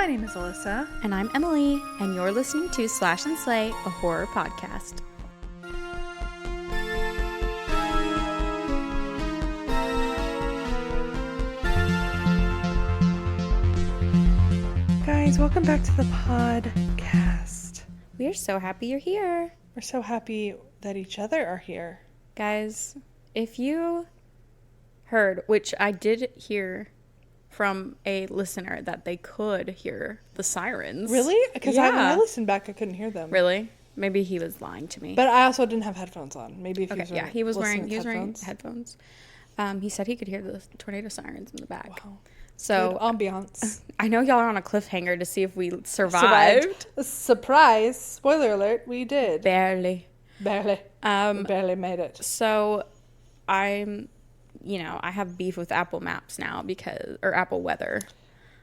My name is Alyssa. And I'm Emily, and you're listening to Slash and Slay, a horror podcast. Guys, welcome back to the podcast. We are so happy you're here. We're so happy that each other are here. Guys, if you heard, which I did hear from a listener, that they could hear the sirens. Really? Because when I listened back, I couldn't hear them. Really? Maybe he was lying to me. But I also didn't have headphones on. Maybe if he was wearing headphones. He said he could hear the tornado sirens in the back. Wow. So good ambiance. I know y'all are on a cliffhanger to see if we survived. Surprise! Spoiler alert: we did. Barely. We barely made it. So I have beef with Apple Maps now or Apple Weather.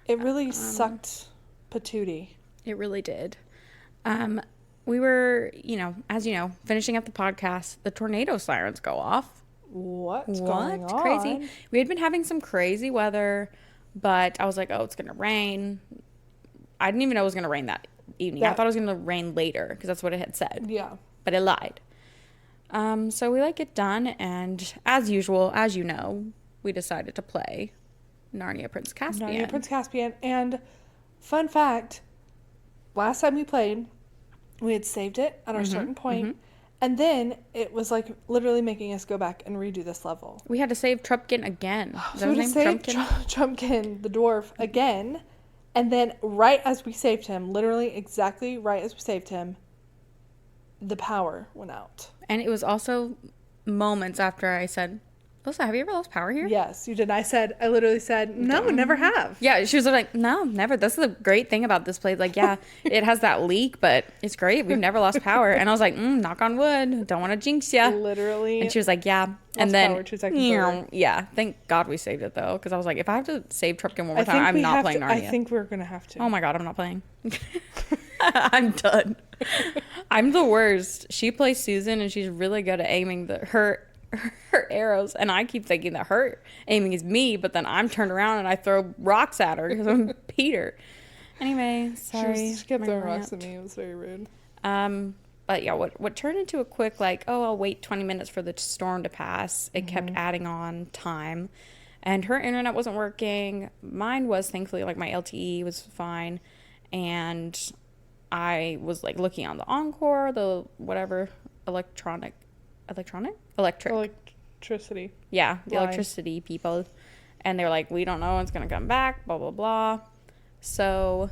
It really sucked patootie. It really did. We were, as you know, finishing up the podcast. The tornado sirens go off. What's going on? Crazy. We had been having some crazy weather, but I was like, oh, it's going to rain. I didn't even know it was going to rain that evening. I thought it was going to rain later because that's what it had said. Yeah. But it lied. So we get done, and as usual, as you know, we decided to play Narnia Prince Caspian. And fun fact, last time we played, we had saved it at our certain point, and then it was like literally making us go back and redo this level. We had to save Trumpkin again. So we had to save Trumpkin, the dwarf, again, and then right as we saved him, literally exactly right as we saved him, the power went out. And it was also moments after I said, Alyssa, have you ever lost power here? Yes, you did. I literally said, no, never have. Yeah, she was like, no, never. That's the great thing about this place. Like, yeah, it has that leak, but it's great. We've never lost power. And I was like, knock on wood. Don't want to jinx ya. Literally. And she was like, yeah. And then, power 2 seconds later. Yeah, thank God we saved it, though. Because I was like, if I have to save Trumpkin one more time, I'm not playing Narnia. I think we're going to have to. Oh my God, I'm not playing. I'm done. I'm the worst. She plays Susan, and she's really good at aiming her arrows, and I keep thinking that her aiming is me, but then I'm turned around and I throw rocks at her because I'm Peter. Anyway, sorry. She kept throwing rocks at me. It was very rude. But yeah, what turned into a quick I'll wait 20 minutes for the storm to pass. It kept adding on time, and her internet wasn't working. Mine was, thankfully, my LTE was fine, and I was looking on the Encore, the whatever electricity. Yeah, the electricity people. And they're like, we don't know when it's going to come back, blah, blah, blah. So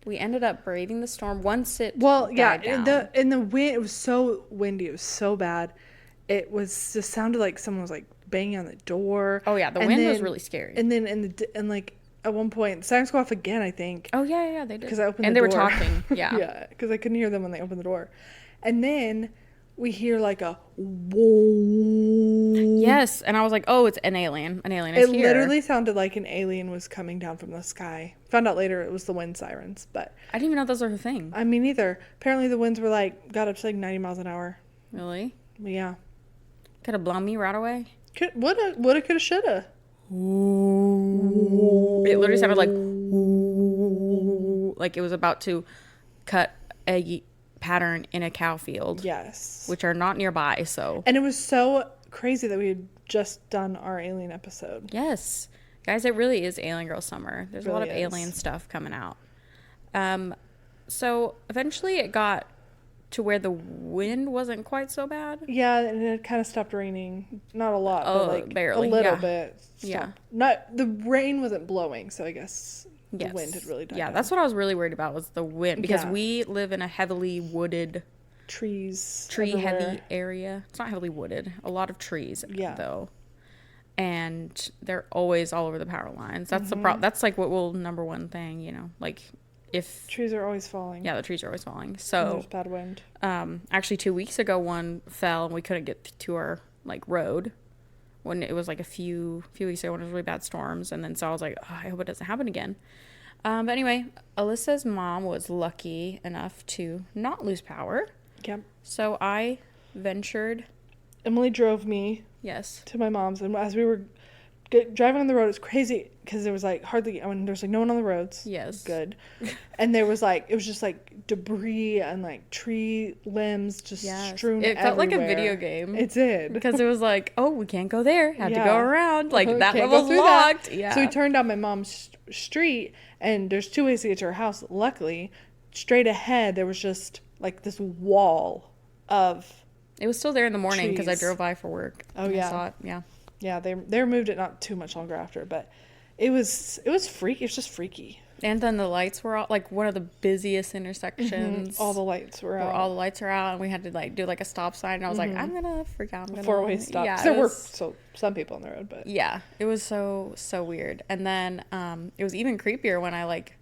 we ended up braving the storm once it died down. In the wind, it was so windy. It was so bad. It was just sounded like someone was banging on the door. Oh, yeah. The wind was really scary. And then at one point, the sirens go off again, I think. Oh, yeah, they did. Because I opened the door. And they were talking. Yeah. Yeah, because I couldn't hear them when they opened the door. And then we hear a whoa. Yes, and I was like, oh, it's an alien. An alien is here. It literally sounded like an alien was coming down from the sky. Found out later it was the wind sirens, but I didn't even know those were a thing. I mean, neither. Apparently the winds were got up to 90 miles an hour. Really? Yeah. Could have blown me right away. Woulda, coulda, shoulda. Ooh. It literally sounded like it was about to cut a pattern in a cow field. Yes. Which are not nearby, so. And it was so crazy that we had just done our alien episode. Yes. Guys, it really is Alien Girl Summer. There's a lot of alien stuff coming out. So eventually it got to where the wind wasn't quite so bad. Yeah, and it kind of stopped raining. Not a lot, but barely. A little bit. Yeah. The rain wasn't blowing, so I guess the wind had really died down. That's what I was really worried about, was the wind, because we live in a heavily wooded, tree-heavy area. It's not heavily wooded. A lot of trees, though. And they're always all over the power lines. That's the problem. That's number one thing, if trees are always falling. Yeah, the trees are always falling. So and there's bad wind. Actually 2 weeks ago one fell and we couldn't get to our road when it was a few weeks ago when it was really bad storms. And then so I was like, I hope it doesn't happen again. But anyway, Alyssa's mom was lucky enough to not lose power. Yep. So I ventured. Emily drove me. Yes. To my mom's, and as we were driving on the road was crazy because there was like there's like no one on the roads. Yes. Good. And there was like, it was just like debris and like tree limbs just strewn everywhere. It felt like a video game. It did. Because it was like, oh, we can't go there. Have to go around. Like that can't level's locked. That. Yeah. So we turned down my mom's street and there's 2 ways to get to her house. Luckily, straight ahead, there was just like this wall of It was still there in the morning because I drove by for work. Oh, yeah. I saw it. Yeah. Yeah, they removed it not too much longer after, but it was freaky. It was just freaky. And then the lights were out, like one of the busiest intersections. Mm-hmm. All the lights were out. All the lights are out, and we had to like do like a stop sign. And I was like, I'm gonna freak out. 4-way stop. Yeah, there were some people on the road, but yeah, it was so weird. And then it was even creepier when I like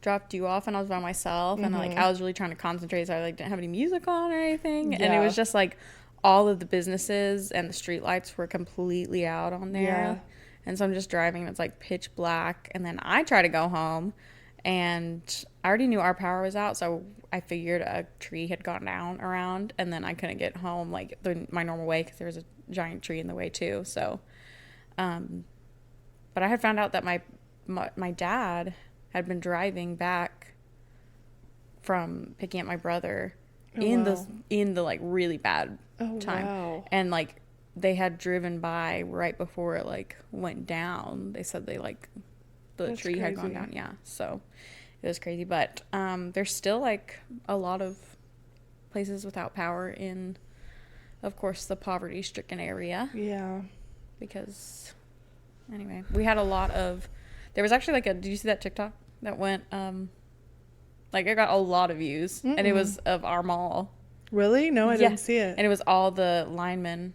dropped you off and I was by myself, and like I was really trying to concentrate, so I like didn't have any music on or anything, and it was just like all of the businesses and the street lights were completely out on there. Yeah. And so I'm just driving and it's like pitch black, and then I try to go home and I already knew our power was out, so I figured a tree had gone down around, and then I couldn't get home like my normal way because there was a giant tree in the way too. So but I had found out that my dad had been driving back from picking up my brother in the like really bad time. Wow. And like they had driven by right before it like went down. They said they like the tree had gone down. Yeah. So it was crazy. But there's still like a lot of places without power in, of course, the poverty stricken area. Yeah. Because anyway, we had a lot of, there was actually like did you see that TikTok that went, like it got a lot of views. And it was of our mall. Really? No, I didn't see it. And it was all the linemen.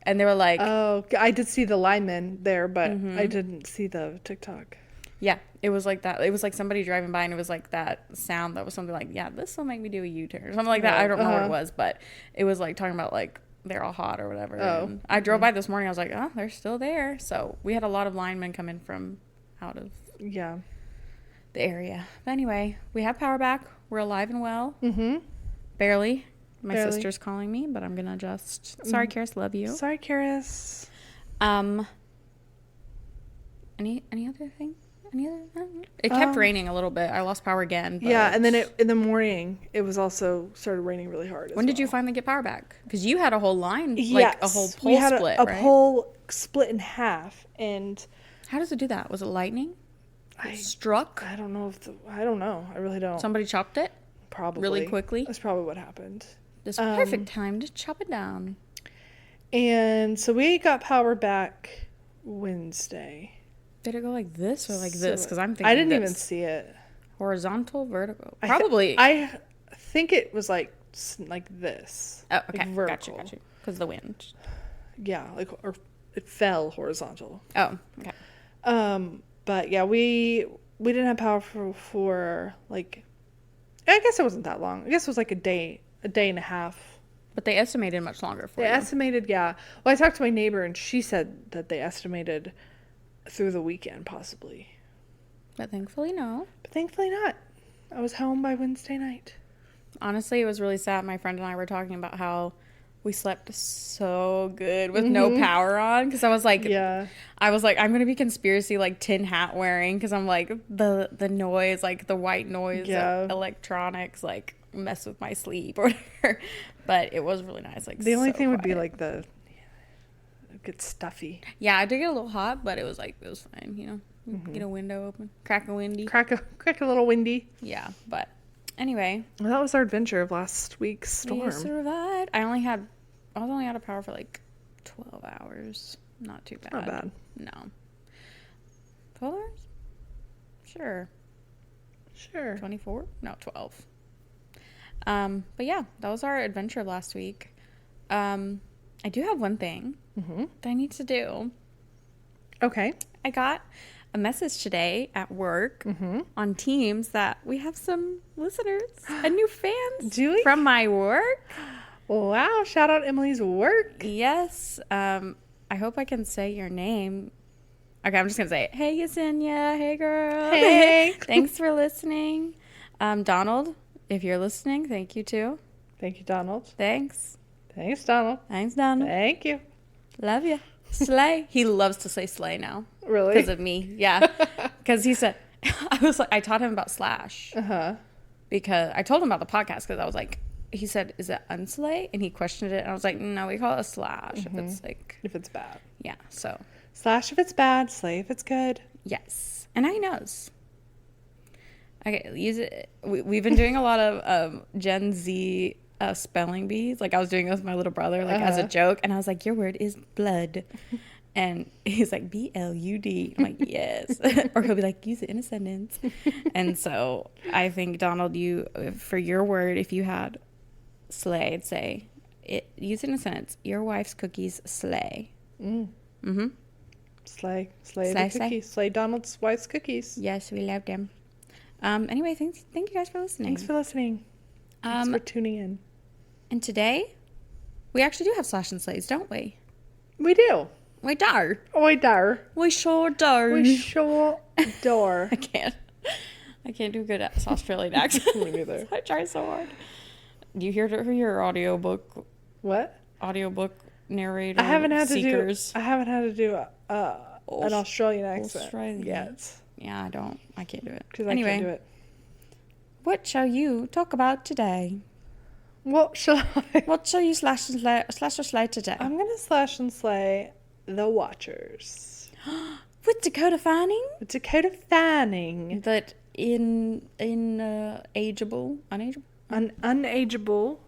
And they were like... Oh, I did see the linemen there, but I didn't see the TikTok. Yeah, it was like that. It was like somebody driving by, and it was like that sound that was something like, yeah, this will make me do a U-turn. Or something like that. I don't know what it was, but it was like talking about like they're all hot or whatever. Oh. And I drove by this morning. I was like, oh, they're still there. So we had a lot of linemen come in from out of the area. But anyway, we have power back. We're alive and well. Mm-hmm. Barely. My sister's calling me, but I'm gonna just. Sorry, Karis. Love you. Sorry, Karis. Any other thing? It kept raining a little bit. I lost power again. But yeah, and then in the morning, it was also started raining really hard. When did you finally get power back? Because you had a whole line, like a whole pole split, right? A pole split in half, and how does it do that? Was it lightning? Struck? I don't know I don't know. I really don't. Somebody chopped it? Probably. Really quickly? That's probably what happened. This perfect time to chop it down. And so we got power back Wednesday. Did it go like this or like this? Because I'm thinking I didn't even see it. Horizontal, vertical. Probably. I think it was like this. Oh, okay. Like vertical. Got you. Because the wind. Yeah, or it fell horizontal. Oh, okay. But yeah, we didn't have power for like, I guess it wasn't that long. I guess it was like a day and a half. But they estimated much longer for you. They estimated, yeah. Well, I talked to my neighbor, and she said that they estimated through the weekend, possibly. But thankfully, no. But thankfully not. I was home by Wednesday night. Honestly, it was really sad. My friend and I were talking about how we slept so good with no power on. Because I was like, I'm going to be conspiracy, like, tin hat wearing. Because I'm like, the noise, like, the white noise of electronics, like, mess with my sleep or whatever. But it was really nice. Like, the only thing would be like it gets stuffy. Yeah, I did get a little hot, but it was fine, you know. Get a window open, crack a little windy. Yeah, but anyway, well, that was our adventure of last week's storm. We survived. I was only out of power for like 12 hours. Not too bad. Not bad. No. 12 hours? Sure. 24? No, 12. But yeah, that was our adventure last week. I do have one thing that I need to do. Okay. I got a message today at work on Teams that we have some listeners and new fans. Do we? From my work. Wow. Shout out Emily's work. Yes. I hope I can say your name. Okay, I'm just going to say it. Hey, Yesenia. Hey, girl. Hey. Thanks for listening. Donald, if you're listening, thank you too. Thank you, Donald. Thanks. Thanks, Donald. Thanks, Donald. Thank you. Love you. Slay. He loves to say slay now. Really? Because of me. Yeah. Because he said, I taught him about Slash. Uh-huh. Because I told him about the podcast because I was like, he said, is it unslay? And he questioned it. And I was like, no, we call it a slash if it's like. If it's bad. Yeah. So. Slash if it's bad, slay if it's good. Yes. And now he knows. Okay, use it. We've been doing a lot of Gen Z spelling bees. Like I was doing it with my little brother, like as a joke, and I was like, "Your word is blood," and he's like, "BLUD." I'm like, "Yes," or he'll be like, "Use it in a sentence." And so I think Donald, you for your word, if you had slay, I'd say use it in a sentence. Your wife's cookies slay. Slay the cookies. Slay Donald's wife's cookies. Yes, we love them. Anyway, thank you guys for listening. Thanks for listening. Thanks for tuning in. And today, we actually do have Slash and Slays, don't we? We do. We do. We do. We sure do. We sure do. I can't do good at Australian accent. Me neither. I try so hard. Do you hear your audiobook? What? Audiobook narrator. I haven't had seekers. to do an Australian accent yet. Yeah, I can't do it. Because I can't do it. What shall you talk about today? What shall you slash or slay today? I'm going to slash and slay The Watchers. With Dakota Fanning? That ageable? Unageable? Unageable.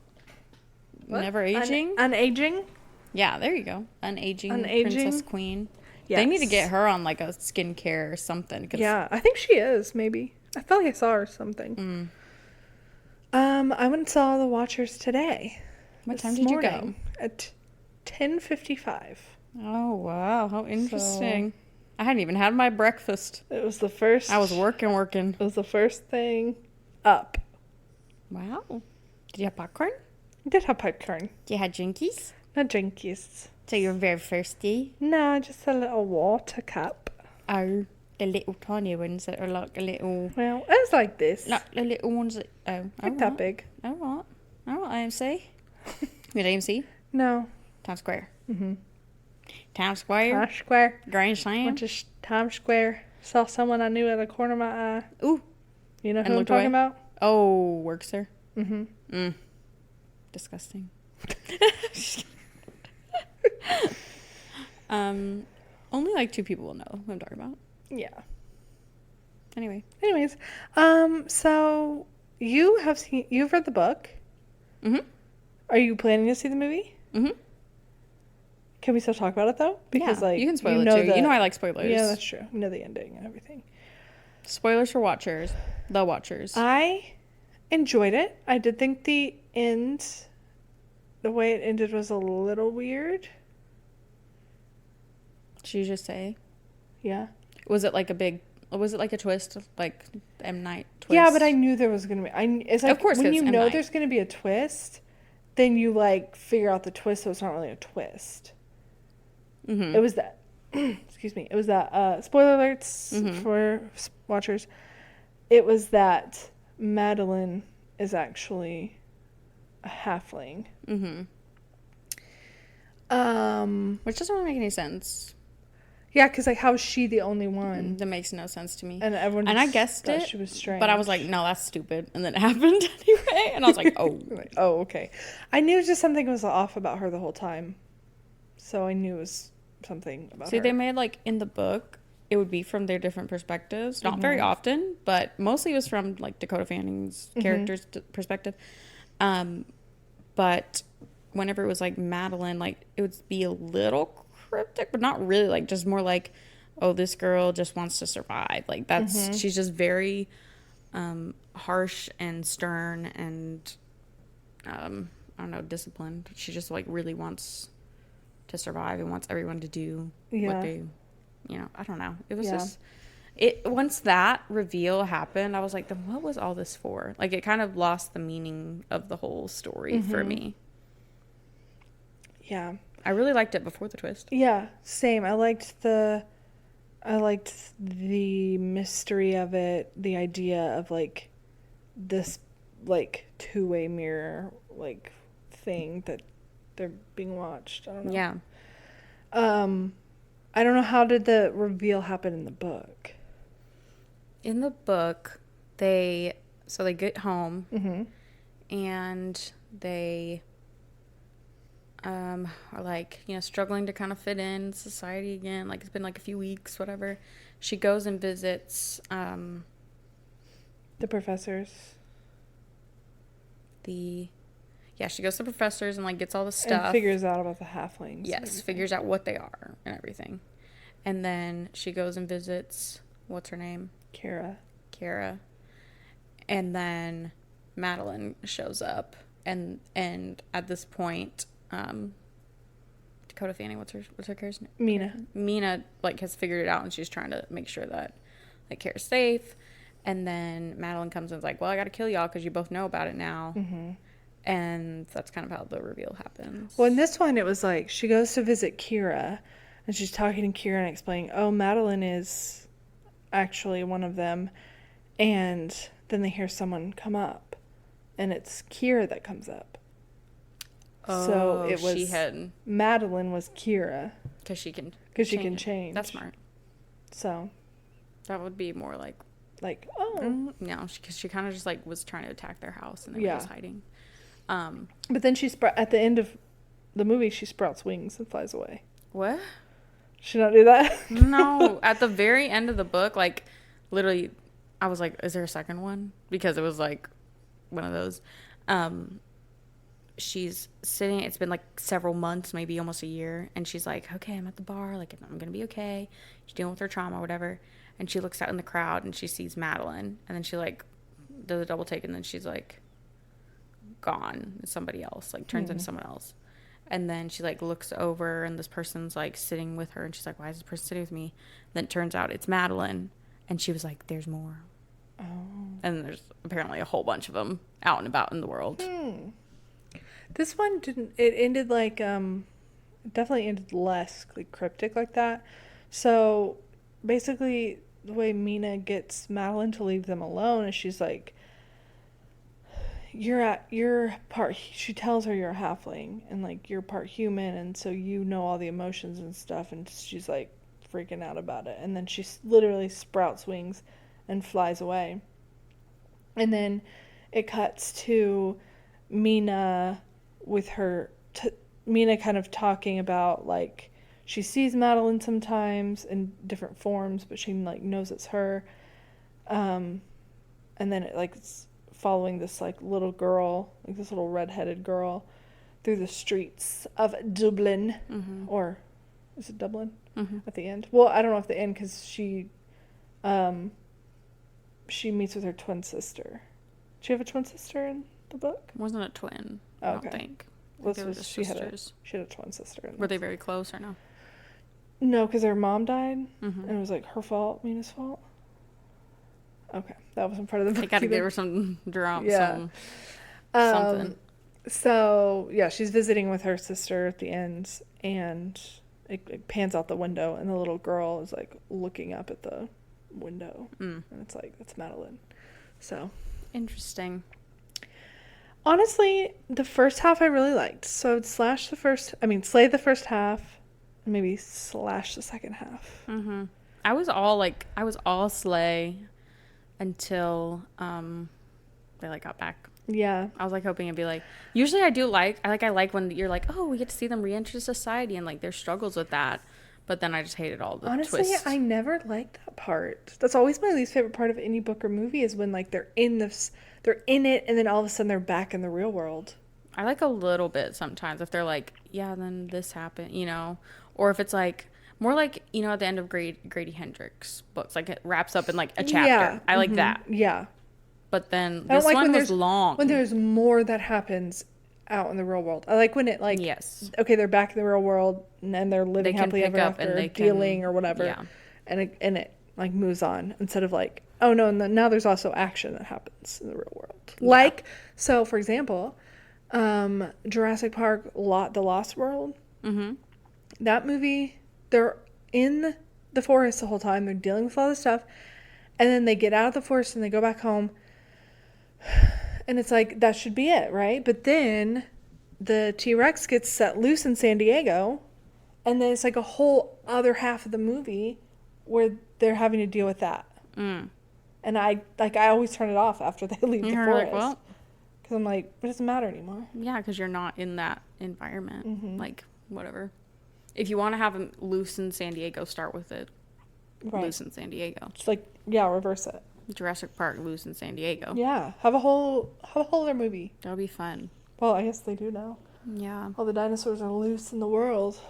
What? Never aging? Unaging? Yeah, there you go. Unaging Princess Queen. Yes. They need to get her on like a skincare or something. Yeah, I think she is, maybe. I felt like I saw her something. I went and saw The Watchers today. What time did you go? At 10:55. Oh, wow. How interesting. I hadn't even had my breakfast. It was the first. I was working. It was the first thing up. Wow. Did you have popcorn? I did have popcorn. You had drinkies? Not drinkies. So you were very thirsty? No, just a little water cup. Oh, the little tiny ones that are like a little... Well, it was like this. Like the little ones that... Oh, like that big. All right, AMC. You at AMC? No. Times Square. Mm-hmm. Times Square? Times Square. Grand Slam? Went to Times Square. Saw someone I knew at the corner of my eye. Ooh. You know who I'm talking about? Oh, works there? Mm-hmm. Disgusting. Only like 2 people will know who I'm talking about. Yeah. Anyways, so you've read the book. Mm-hmm. Are you planning to see the movie? Mm-hmm. Can we still talk about it though? Because you can spoil it too. You know I like spoilers. Yeah, that's true. We know the ending and everything. Spoilers for Watchers. The Watchers. I enjoyed it. I did think the way it ended was a little weird. Should you just say? Yeah. Was it like a twist? Like M. Night twist? Yeah, but I knew there was going to be... It's like, of course, when you know Night. There's going to be a twist, then you, like, figure out the twist, so it's not really a twist. Mm-hmm. It was that... excuse me. It was that... spoiler alerts for watchers. It was that Madeline is actually a halfling. Mm-hmm. Which doesn't really make any sense. Yeah, because like, how is she the only one? That makes no sense to me. And everyone I guessed it. She was strange. But I was like, no, that's stupid. And then it happened anyway. And I was like, oh. Like, oh, okay. I knew just something was off about her the whole time. So I knew it was something about her. See, they made like in the book, it would be from their different perspectives. Not very often, but mostly it was from like Dakota Fanning's character's perspective. But whenever it was like Madeline, like it would be a little cryptic, but not really, like just more like, oh, this girl just wants to survive. Like that's she's just very harsh and stern and I don't know, disciplined. She just like really wants to survive and wants everyone to do what they, I don't know. It was just once that reveal happened, I was like, then what was all this for? Like it kind of lost the meaning of the whole story for me. Yeah. I really liked it before the twist. Yeah, same. I liked the mystery of it, the idea of like this like two-way mirror like thing that they're being watched. I don't know. Yeah. I don't know, how did the reveal happen in the book? In the book, they get home, and they are like, struggling to kind of fit in society again. Like, it's been like a few weeks, whatever. She goes and visits the professors. She goes to professors and like gets all the stuff. And figures out about the halflings. Yes, figures out what they are and everything. And then she goes and visits, what's her name? Kara. And then Madeline shows up, and at this point, Dakota Fanning, what's her character's name? Mina like has figured it out, and she's trying to make sure that like Kara's safe. And then Madeline comes and is like, well, I got to kill y'all because you both know about it now. And that's kind of how the reveal happens. Well, in this one, it was like she goes to visit Kira, and she's talking to Kira and explaining, oh, Madeline is actually one of them. And then they hear someone come up, and it's Kira that comes up. Oh, so it was Madeline was Kira. Because she can change. That's smart. So that would be more like, oh. No, because she kind of just like was trying to attack their house, and they were just hiding. But then at the end of the movie, she sprouts wings and flies away. What? Should not do that? No. At the very end of the book, like, literally, I was like, is there a second one? Because it was like one of those. She's sitting, it's been like several months, maybe almost a year, and she's like, okay, I'm at the bar, like, I'm gonna be okay. She's dealing with her trauma, whatever. And she looks out in the crowd, and she sees Madeline, and then she like does a double take, and then she's like gone. Somebody else, like, turns into someone else. And then she like looks over, and this person's like sitting with her, and she's like, why is this person sitting with me? And then it turns out it's Madeline, and she was like, there's more. Oh. And there's apparently a whole bunch of them out and about in the world. This one didn't, it ended like definitely ended less like cryptic like that. So basically the way Mina gets Madeline to leave them alone is she's like, you're part, she tells her you're a halfling, and like you're part human, and so you know all the emotions and stuff, and she's like freaking out about it. And then she literally sprouts wings and flies away. And then it cuts to Mina with her Mina kind of talking about like she sees Madeline sometimes in different forms, but she like knows it's her. And then it like it's following this like little girl, like this little redheaded girl, through the streets of Dublin, or is it Dublin at the end? Well, I don't know if the end, because she meets with her twin sister. Did she have a twin sister in the book? Wasn't a twin. Oh, okay. I don't think. She had a twin sister. Were they very close or no? No, because her mom died, and it was like her fault, Mina's fault. Okay, that wasn't part of the book. They gotta give her some drama, something. So yeah, she's visiting with her sister at the end, and it pans out the window, and the little girl is like looking up at the window, and it's like, that's Madeline. So interesting. Honestly, the first half I really liked. So I'd slay the first half, and maybe slash the second half. I was all slay until they like got back. Yeah. I was like hoping it'd be like, usually I like when you're like, oh, we get to see them re-enter society and like their struggles with that. But then I just hated all the twists. Honestly, I never liked that part. That's always my least favorite part of any book or movie, is when like they're in it, and then all of a sudden they're back in the real world. I like a little bit sometimes if they're like, yeah, then this happened, or if it's like more like, at the end of Grady Hendrix books, like it wraps up in like a chapter. Yeah. I like that. Yeah. But then this one was long. When there's more that happens out in the real world. I like when it like, yes, okay, they're back in the real world and they're living happily ever after, dealing or whatever. Yeah. And it like moves on, instead of like, oh no, now there's also action that happens in the real world. Yeah. Like, so for example, Jurassic Park, The Lost World. That movie, they're in the forest the whole time. They're dealing with all this stuff. And then they get out of the forest and they go back home. And it's like, that should be it, right? But then the T-Rex gets set loose in San Diego. And then it's like a whole other half of the movie where they're having to deal with that. And I always turn it off after they leave the forest. Like, well, because I'm like, it doesn't matter anymore. Yeah, because you're not in that environment. Like, whatever. If you want to have them loose in San Diego, start with it. Right. Loose in San Diego. Just like, yeah, reverse it. Jurassic Park, loose in San Diego. Yeah, have a whole other movie. That'll be fun. Well, I guess they do now. Yeah. All the dinosaurs are loose in the world.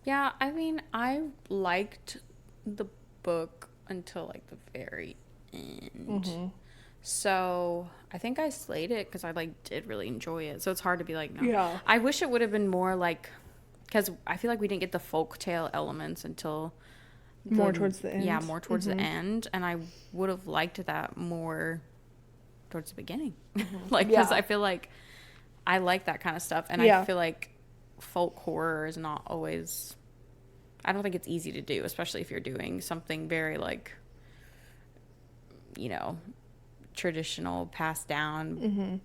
Yeah, I mean, I liked the book until like the very end. So I think I slayed it because I like did really enjoy it. So it's hard to be like, no. Yeah. I wish it would have been more like, because I feel like we didn't get the folktale elements until more towards the end. Yeah, more towards the end, and I would have liked that more towards the beginning. Like, because I feel like I like that kind of stuff, and I feel like folk horror is not always. I don't think it's easy to do, especially if you're doing something very like, you know, traditional, passed down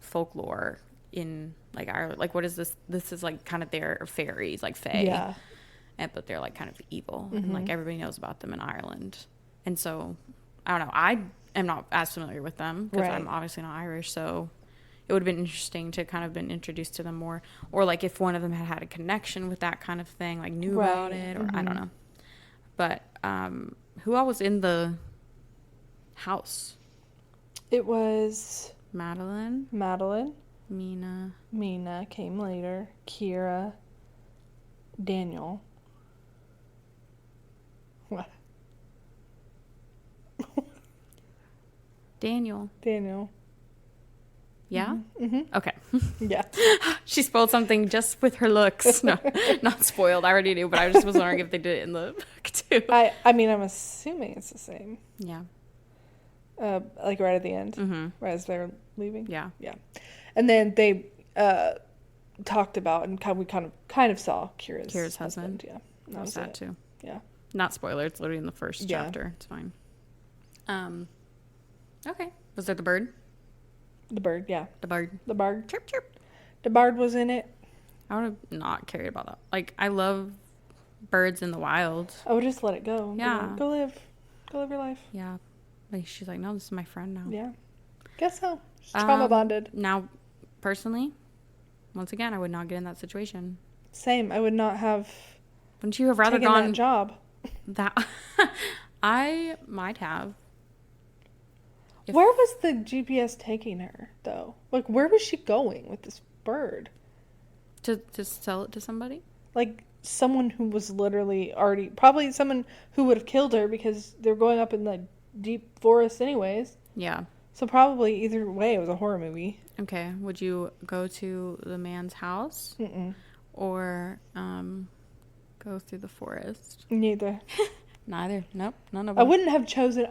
folklore in like Ireland. Like, what is this? This is like kind of their fairies, like fae, but they're like kind of evil, and like everybody knows about them in Ireland. And so, I don't know. I am not as familiar with them because I'm obviously not Irish, so. It would have been interesting to kind of been introduced to them more. Or, like, if one of them had a connection with that kind of thing, like, knew about it. Or I don't know. But who all was in the house? It was... Madeline. Mina came later. Kira. Daniel. What? Daniel. Yeah? Okay. Yeah. She spoiled something just with her looks. No, not spoiled. I already knew, but I just was wondering if they did it in the book, too. I mean, I'm assuming it's the same. Yeah. Like right at the end. Right as they're leaving. Yeah. Yeah. And then they talked about, and we kind of saw Kira's husband. Yeah. That was that, too. Yeah. Not spoiler. It's literally in the first chapter. It's fine. Okay. Was there the bird? The bird, yeah. The bird. Chirp, chirp. The bird was in it. I would have not cared about that. Like, I love birds in the wild. I would just let it go. Yeah. Go live your life. Yeah. Like, she's like, no, this is my friend now. Yeah. Guess so. She's trauma bonded. Now, personally, once again, I would not get in that situation. Same. I would not have. Wouldn't you have rather gone that job? That I might have. Where was the GPS taking her, though? Like, where was she going with this bird? To sell it to somebody? Like, someone who was literally already... Probably someone who would have killed her because they're going up in the deep forest anyways. Yeah. So probably, either way, it was a horror movie. Okay. Would you go to the man's house? Or go through the forest? Neither. Neither. Nope. None of them. I wouldn't have chosen,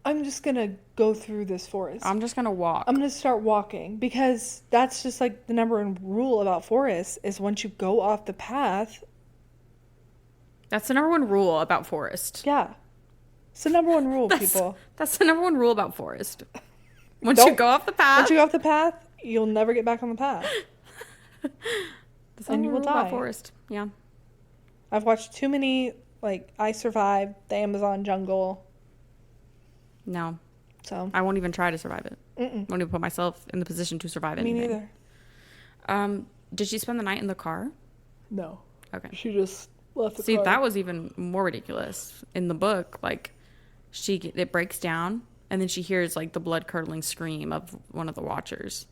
I'm just going to go through this forest. I'm just going to walk. I'm going to start walking because that's just like the number one rule about forests is once you go off the path. That's the number one rule about forest. Yeah. It's the number one rule, people. That's the number one rule about forest. Once you go off the path. You'll never get back on the path. And you will die. About forest. Yeah. I've watched too many, like, I Survived, The Amazon Jungle. No. So I won't even try to survive it. I won't even put myself in the position to survive anything. Me neither. Did she spend the night in the car? No. Okay. She just left the car. See, that was even more ridiculous. In the book, like, it breaks down, and then she hears, like, the blood-curdling scream of one of the watchers.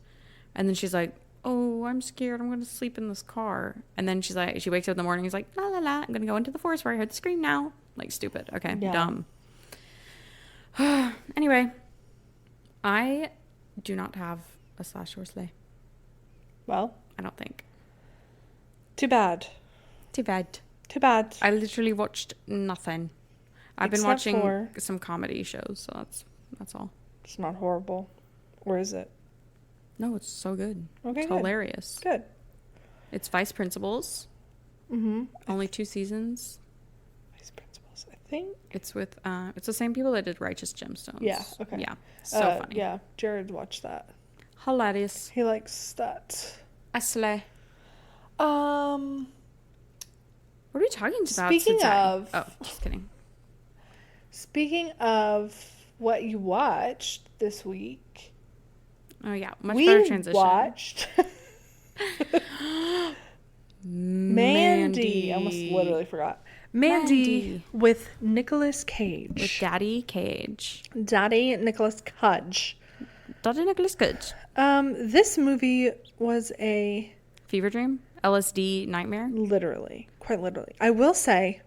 And then she's like, oh, I'm scared. I'm going to sleep in this car. And then she's like, she wakes up in the morning. He's like, la, la, la. I'm going to go into the forest where I heard the scream now. Like, stupid. Okay. Yeah. Dumb. Anyway, I do not have a slash or slay. Well, I don't think. Too bad. I literally watched nothing. I've been watching some comedy shows, so that's all. It's not horrible. Or is it? No, it's so good. Okay, it's hilarious. Good. It's Vice Principals. Only 2 seasons. Vice Principals, I think. It's with it's the same people that did Righteous Gemstones. Yeah. Okay. Yeah. So funny. Yeah. Jared watched that. Hilarious. He likes that. Slay. What are we talking about speaking today? Of... Oh, just kidding. Speaking of what you watched this week... Oh, yeah. Much better transition. We watched... Mandy. I almost literally forgot. Mandy with Nicholas Cage. With Daddy Cage. Daddy Nicholas Cage. Daddy Nicholas Cage. This movie was a... fever dream? LSD nightmare? Literally. Quite literally. I will say,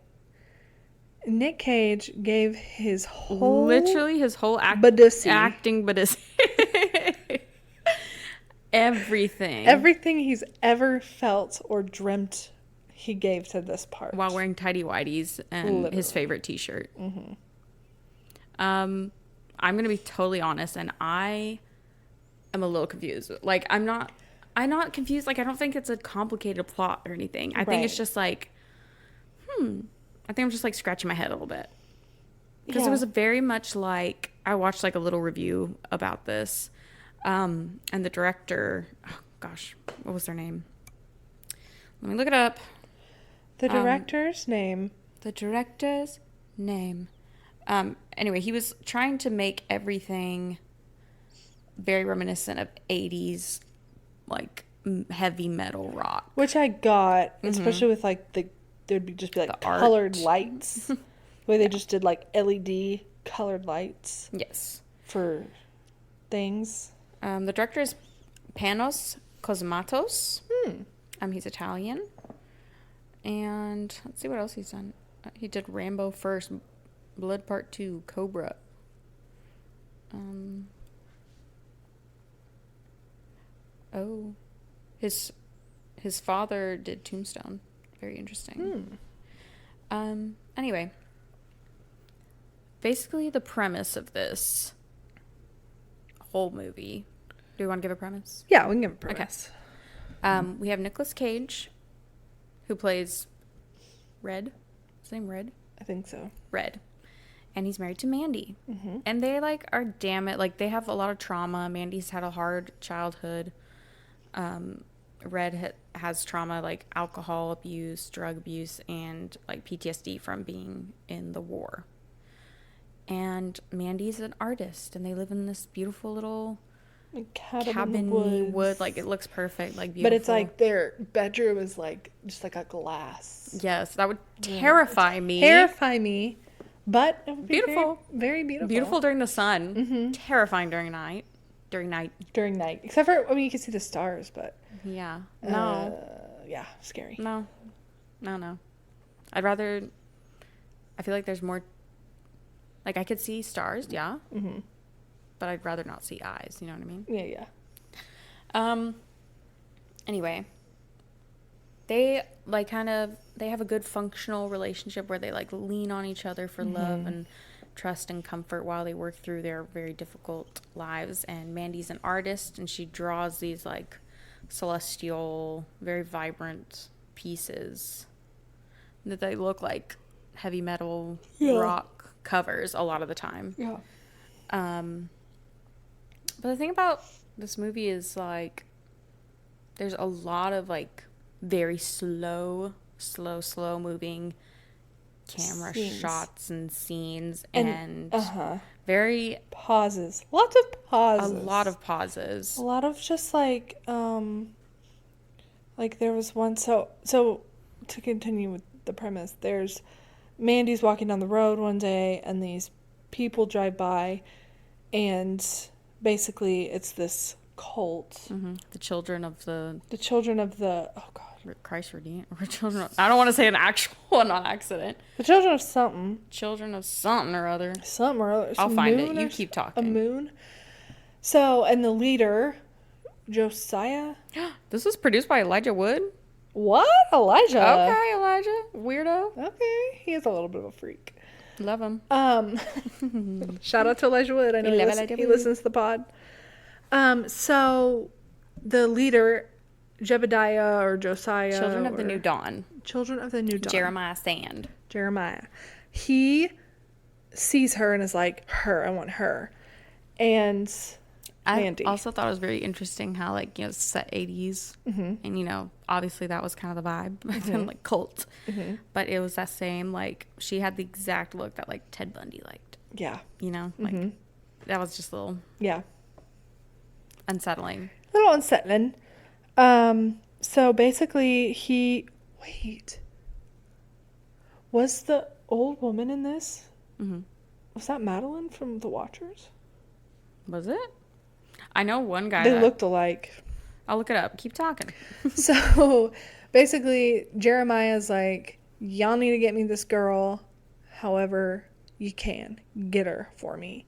Nick Cage gave his whole... Literally his whole acting badussi. Everything he's ever felt or dreamt, he gave to this part. While wearing tighty whities and literally. His favorite t-shirt. Mm-hmm. I'm going to be totally honest, and I am a little confused. Like, I'm not confused. Like, I don't think it's a complicated plot or anything. I think it's just like, I think I'm just like scratching my head a little bit. Because it was very much like, I watched like a little review about this. And the director, oh gosh, what was their name? Let me look it up. The director's name. Anyway, he was trying to make everything very reminiscent of 80s, like, heavy metal rock. Which I got, especially with, like, there'd be just be, like, colored lights. The way they just did, like, LED colored lights. Yes. For things. The director is Panos Cosmatos. He's Italian. And let's see what else he's done. He did Rambo First, Blood Part 2, Cobra. His father did Tombstone. Very interesting. Anyway, basically the premise of this whole movie. Do we want to give a premise? Yeah, we can give a premise. Okay. We have Nicholas Cage, who plays Red. Is his name Red? I think so. Red. And he's married to Mandy. Mm-hmm. And they, like, are they have a lot of trauma. Mandy's had a hard childhood. Red has trauma, like alcohol abuse, drug abuse, and, like, PTSD from being in the war. And Mandy's an artist, and they live in this beautiful little cabin wood. Like, it looks perfect, like, beautiful. But it's like their bedroom is like just like a glass. Yes, that would terrify me. But it would be beautiful. Very, very beautiful. Beautiful during the sun. Mm-hmm. Terrifying during night. Except for, I mean, you can see the stars, but... Yeah. No. Yeah, scary. No. I'd rather... I feel like there's more... Like, I could see stars, yeah. Mm-hmm. But I'd rather not see eyes, you know what I mean? Yeah. Anyway. They, like, they have a good functional relationship where they, like, lean on each other for love and trust and comfort while they work through their very difficult lives. And Mandy's an artist, and she draws these, like, celestial, very vibrant pieces that they look like heavy metal rock covers a lot of the time. Yeah. But the thing about this movie is, like, there's a lot of, like, very slow moving camera shots and scenes and very pauses. Lots of pauses. A lot of pauses. A lot of just like there was one so to continue with the premise, there's Mandy's walking down the road one day and these people drive by and basically it's this cult. The children of the oh god, Christ Redeemer. I don't want to say an actual one on accident. The children of something. Children of something or other. I'll find it. You keep talking. A moon. So, and the leader, Josiah. This was produced by Elijah Wood. What? Elijah? Okay, Elijah. Weirdo. Okay. He is a little bit of a freak. Love him. Shout out to Elijah Wood. I know he listens to the pod. So the leader, Jebediah or Josiah. Children of the New Dawn. Jeremiah. He sees her and is like, I want her. And Mandy. I also thought it was very interesting how, like, you know, set 80s. And, you know, obviously that was kind of the vibe. And, like, cult. But it was that same, like, she had the exact look that, like, Ted Bundy liked. Yeah. You know? Like, that was just a little... Yeah. Unsettling. A little unsettling. So, basically, Wait. Was the old woman in this? Was that Madeline from The Watchers? Was it? I know one guy. They looked alike. I'll look it up. Keep talking. So basically, Jeremiah's like, y'all need to get me this girl however you can. Get her for me.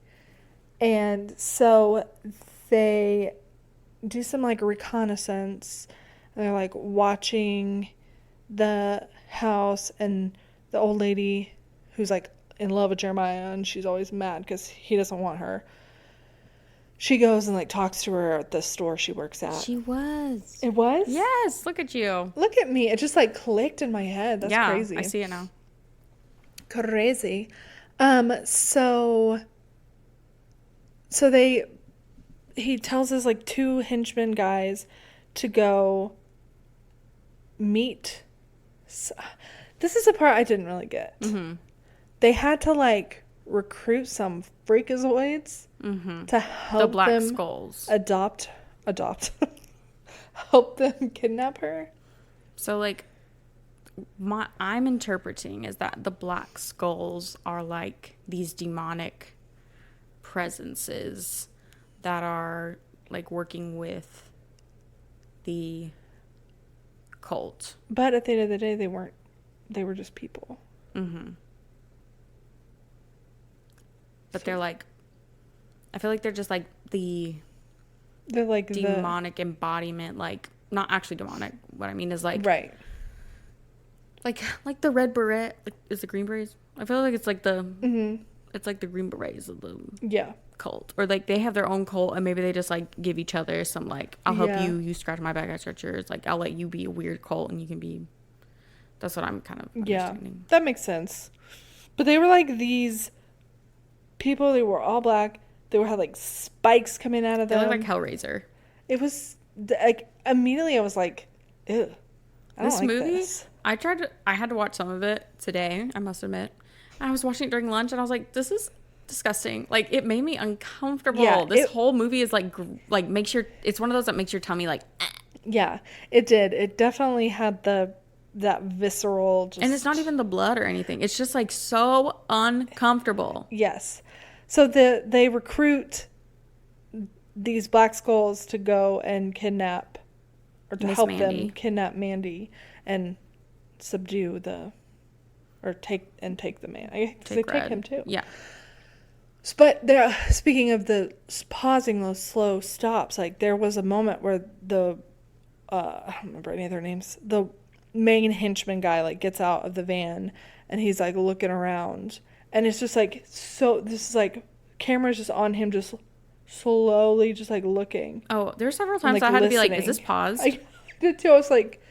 And so they do some like reconnaissance. And they're like watching the house, and the old lady who's like in love with Jeremiah, and she's always mad because he doesn't want her. She goes and like talks to her at the store she works at. She was. It was? Yes. Look at you. Look at me. It just like clicked in my head. That's crazy. I see it now. Crazy. So he tells his like 2 henchmen guys to go meet. This is the part I didn't really get. They had to like recruit some freakazoids to help the Black them Skulls adopt help them kidnap her. So like I'm interpreting is that the Black Skulls are like these demonic presences that are like working with the cult. But at the end of the day, they weren't. They were just people. But they're like, I feel like they're just like they're like demonic embodiment, like not actually demonic. What I mean is like right, like the red beret, like, is the Green Berets. I feel like it's like the it's like the Green Berets of the cult, or like they have their own cult, and maybe they just like give each other some like, I'll help you, you scratch my back, I scratch yours. Like I'll let you be a weird cult, and you can be. That's what I'm kind of understanding. That makes sense. But they were like these people. They were all black. They had like spikes coming out of them. They look like Hellraiser. It was like immediately I was like, ew. This movie, I had to watch some of it today, I must admit. And I was watching it during lunch, and I was like, this is disgusting. Like, it made me uncomfortable. Yeah, this whole movie is like makes your, it's one of those that makes your tummy like, eh. Yeah, it did. It definitely had that visceral and it's not even the blood or anything. It's just like so uncomfortable. Yes. So they recruit these Black Skulls to go and kidnap, or to help them kidnap Mandy and subdue take the man. I guess they take him too. Yeah. But speaking of pausing those slow stops, like there was a moment where I don't remember any of their names. The main henchman guy like gets out of the van, and he's like looking around, and it's just like, so this is like camera's just on him, just slowly just like looking. Oh, there's several times I had to be like, is this paused? I did too. I was like,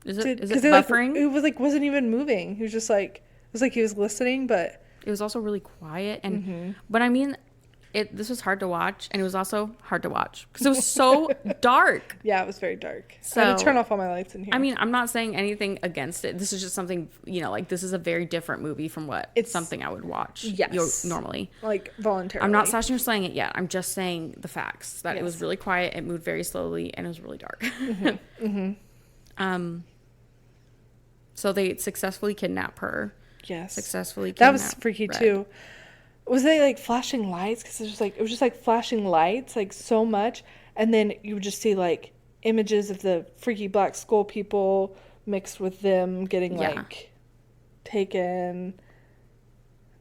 is it buffering? It was like wasn't even moving. He was just like, it was like he was listening, but it was also really quiet. And but I mean, this was hard to watch, and it was also hard to watch because it was so dark. Yeah, it was very dark. So I had to turn off all my lights in here. I mean, I'm not saying anything against it. This is just something, you know, like this is a very different movie from it's something I would watch normally. Like voluntarily. I'm not slashing or slaying it yet. I'm just saying the facts that it was really quiet, it moved very slowly, and it was really dark. So they successfully kidnap her. Yes. Successfully kidnap That was freaky too. Was they like flashing lights? Because it was just like flashing lights, like so much, and then you would just see like images of the freaky Black Skull people mixed with them getting like taken.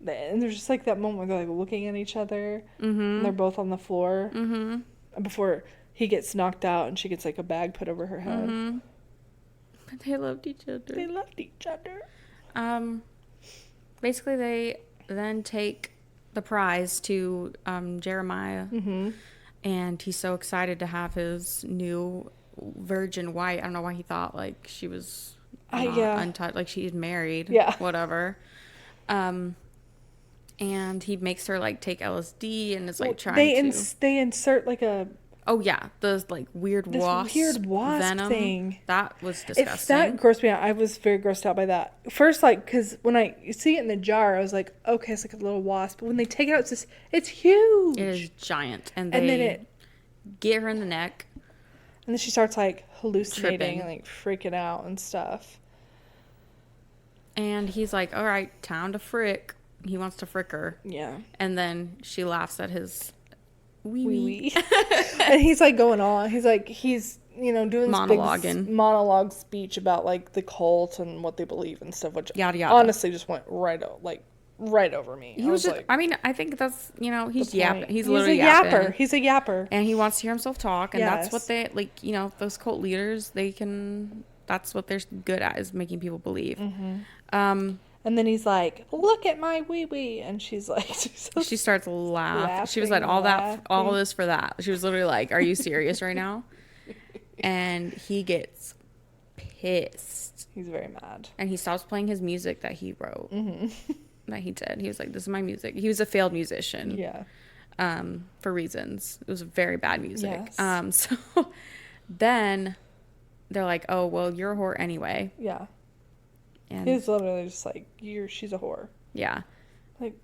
And there's just like that moment where they're like looking at each other, and they're both on the floor before he gets knocked out, and she gets like a bag put over her head. But they loved each other. They loved each other. Basically, they then take the prize to Jeremiah, and he's so excited to have his new virgin wife. I don't know why he thought like she was untouched, like she's married, whatever. And he makes her like take LSD and is like trying they insert like a the like weird wasp venom thing. That was disgusting. That grossed me out. I was very grossed out by that first, like, because when I see it in the jar, I was like, okay, it's like a little wasp. But when they take it out, it's huge. It is giant, and then it get her in the neck, and then she starts like hallucinating tripping. And like freaking out and stuff. And he's like, all right, time to frick. He wants to frick her. Yeah. And then she laughs at his wee. And he's like going on. He's doing this monologuing. Big monologue speech about like the cult and what they believe and stuff, which yada yada. Honestly just went right over me. He was just like, I mean, I think that's, he's yapping. He's literally a yapper. He's a yapper. And he wants to hear himself talk. And that's what they, like, those cult leaders, that's what they're good at, is making people believe. Mm-hmm. And then he's like, look at my wee. And she's like, she starts laughing. She was like, all this for that. She was literally like, are you serious right now? And he gets pissed. He's very mad. And he stops playing his music that he wrote. Mm-hmm. That he did. He was like, this is my music. He was a failed musician. Yeah. For reasons. It was very bad music. Yes. So then they're like, oh, well, you're a whore anyway. Yeah. And he's literally just like, she's a whore. Yeah. Like,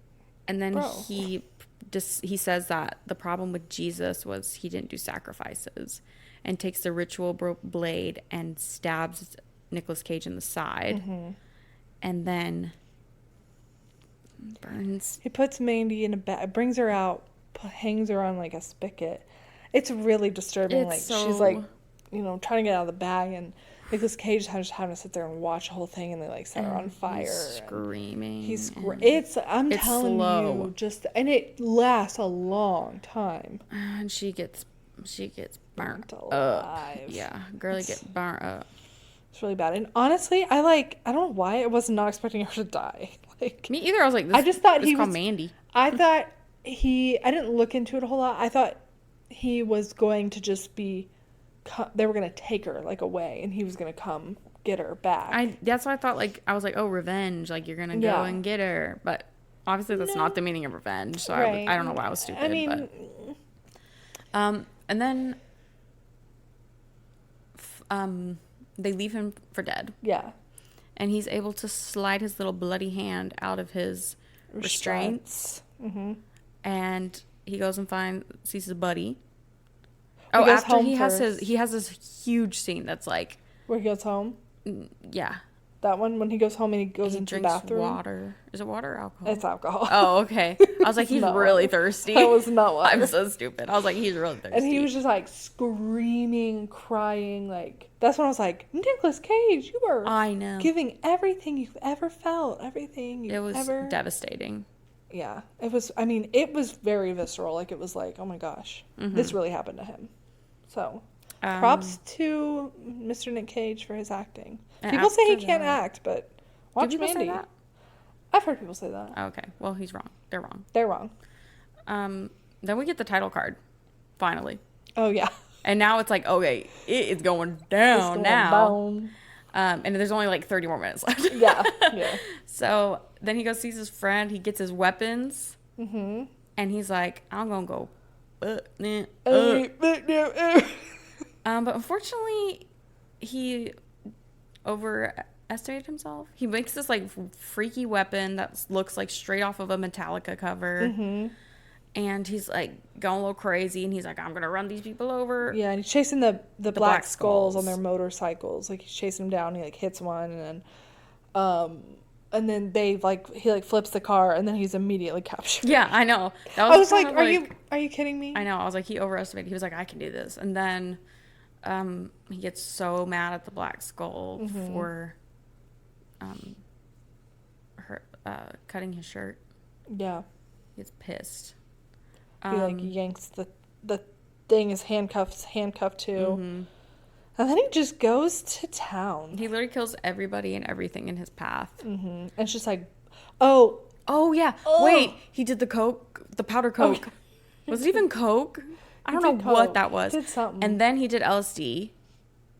and then he says that the problem with Jesus was he didn't do sacrifices, and takes the ritual blade and stabs Nicholas Cage in the side. Mm-hmm. And then burns. He puts Mandy in a bag, brings her out, hangs her on like a spigot. It's really disturbing. She's like, trying to get out of the bag, and Nicholas Cage just having to sit there and watch the whole thing, and they like set her on fire. He's screaming. I'm telling you, and it lasts a long time. And she gets burnt alive. Up. Yeah, girlie gets burnt up. It's really bad. And honestly, I don't know why I was not expecting her to die. Like, me either. I was like, I just thought he was Mandy. I thought I didn't look into it a whole lot. I thought he was going to just be, they were going to take her like away, and he was going to come get her back. That's what I thought. Like, I was like, oh, revenge. Like, you're going to go and get her. But obviously that's not the meaning of revenge. So right. I don't know why I was stupid. I mean, but, and then, they leave him for dead. Yeah. And he's able to slide his little bloody hand out of his restraints. Mm-hmm. And he goes and sees his buddy. After he has this huge scene that's like, where he goes home. Yeah. That one, when he goes home and he goes into the bathroom. Water. Is it water or alcohol? It's alcohol. Oh, okay. I was like, he's really thirsty. That was not water. I'm so stupid. I was like, he's really thirsty. And he was just like screaming, crying. Like, that's when I was like, Nicholas Cage, you were giving everything you've ever felt. Everything you've ever. It was devastating. Yeah. It was very visceral. Like, it was like, oh my gosh, this really happened to him. So, props to Mr. Nick Cage for his acting. People say he can't act, but watch Mandy. Say that? I've heard people say that. Okay. Well, he's wrong. They're wrong. They're wrong. Then we get the title card, finally. Oh, yeah. And now it's like, okay, it is going down now. And there's only like 30 more minutes left. Yeah. So then he goes, sees his friend. He gets his weapons. Mm-hmm. And he's like, I'm going to go. But unfortunately, he overestimated himself. He makes this like freaky weapon that looks like straight off of a Metallica cover. Mm-hmm. And he's like going a little crazy, and he's like, I'm gonna run these people over. Yeah, and he's chasing the black skulls on their motorcycles. Like, he's chasing them down, and he like hits one, and then they he flips the car, and then he's immediately captured. Yeah, I know. I was like, are you kidding me? I know. I was like, he overestimated. He was like, I can do this. And then he gets so mad at the black skull for her cutting his shirt. Yeah. He gets pissed. He yanks the thing is handcuffed to. Mm-hmm. And then he just goes to town. He literally kills everybody and everything in his path. Mm-hmm. And it's just like, oh yeah. Oh. Wait, he did the powder coke. Was it even coke? I don't know what that was. He did something. And then he did LSD,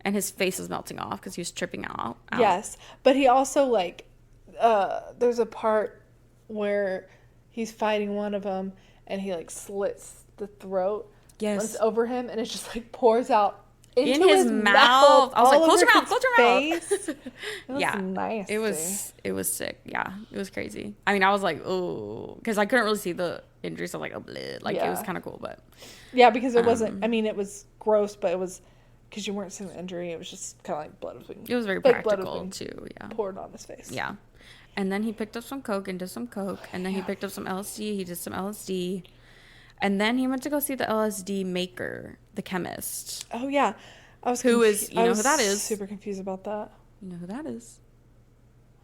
and his face was melting off because he was tripping out. Yes, but he also there's a part where he's fighting one of them, and he like slits the throat. Yes. Runs over him, and it just like pours out into his mouth. I was like, close your face. mouth. It was nice. It was sick. Yeah, it was crazy. I mean, I was like, oh, because I couldn't really see the injury, so I was like, oh, bleh. Like, it was kind of cool, but. Yeah, because it wasn't, I mean, it was gross, but it was, because you weren't seeing the injury, it was just kind of like blood was being. It was very practical, too, yeah. Poured on his face. Yeah. And then he picked up some coke and did some coke, and then he picked up some LSD, he did some LSD. And then he went to go see the LSD maker, the chemist. Oh, yeah. I was who that is? Super confused about that. You know who that is?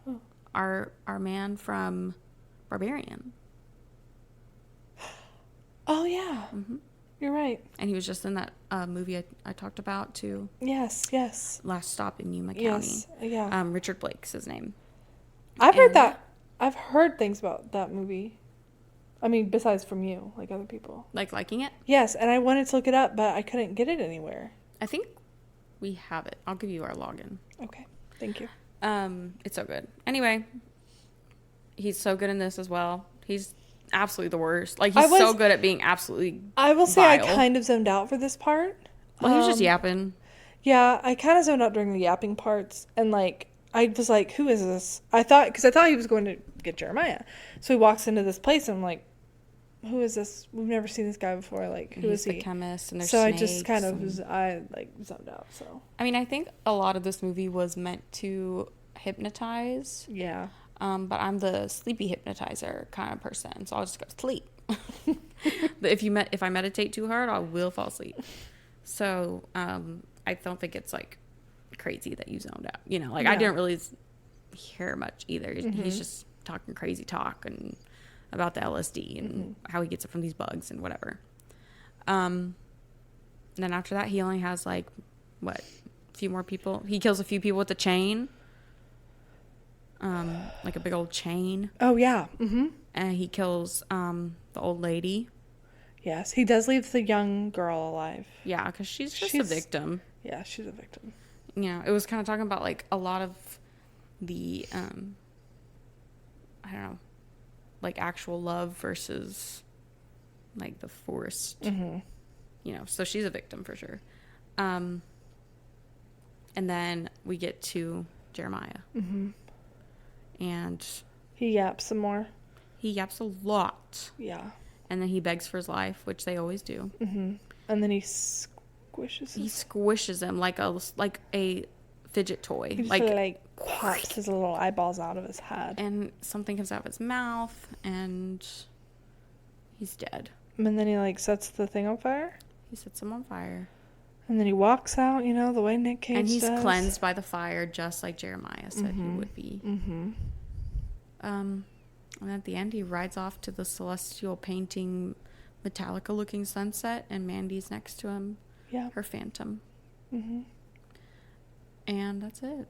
Oh. Our man from Barbarian. Oh, yeah. Mm-hmm. You're right. And he was just in that movie I talked about, too. Yes. Last Stop in Yuma County. Yes, yeah. Richard Blake's his name. I've heard that. I've heard things about that movie. I mean, besides from you, like other people. Like liking it? Yes, and I wanted to look it up, but I couldn't get it anywhere. I think we have it. I'll give you our login. Okay, thank you. It's so good. Anyway, he's so good in this as well. He's absolutely the worst. Like, he's so good at being absolutely I will say vile. I kind of zoned out for this part. Well, he was just yapping. Yeah, I kind of zoned out during the yapping parts, and like, I was like, who is this? Because I thought he was going to get Jeremiah. So he walks into this place, and I'm like, who is this? We've never seen this guy before. Like, who is he? He's the chemist, and there's so snakes. I just kind of I zoned out. So I mean, I think a lot of this movie was meant to hypnotize. Yeah. But I'm the sleepy hypnotizer kind of person, so I'll just go to sleep. But if I meditate too hard, I will fall asleep. So I don't think it's like crazy that you zoned out. You know, like I didn't really hear much either. Mm-hmm. He's just talking crazy talk and about the LSD and how he gets it from these bugs and whatever. And then after that, he only has like a few more people. He kills a few people with a chain. Like a big old chain. Oh yeah. Mm-hmm. And he kills the old lady. Yes, he does leave the young girl alive. Yeah, because she's a victim. Yeah, she's a victim. You know, it was kind of talking about like a lot of the I don't know, like actual love versus like the forced. Mm-hmm. You know, so she's a victim for sure. And then we get to Jeremiah. Mm-hmm. And he yaps some more. He yaps a lot. Yeah. And then he begs for his life, which they always do. Mm-hmm. And then he squishes him. He squishes him like a fidget toy. He just like pops his little eyeballs out of his head. And something comes out of his mouth, and he's dead. And then he like sets the thing on fire? He sets him on fire. And then he walks out, you know, the way Nick Cage does. And he's cleansed by the fire, just like Jeremiah said he would be. Mm-hmm. And at the end, he rides off to the celestial painting, Metallica-looking sunset, and Mandy's next to him. Yeah. Her phantom. Mm-hmm. And that's it.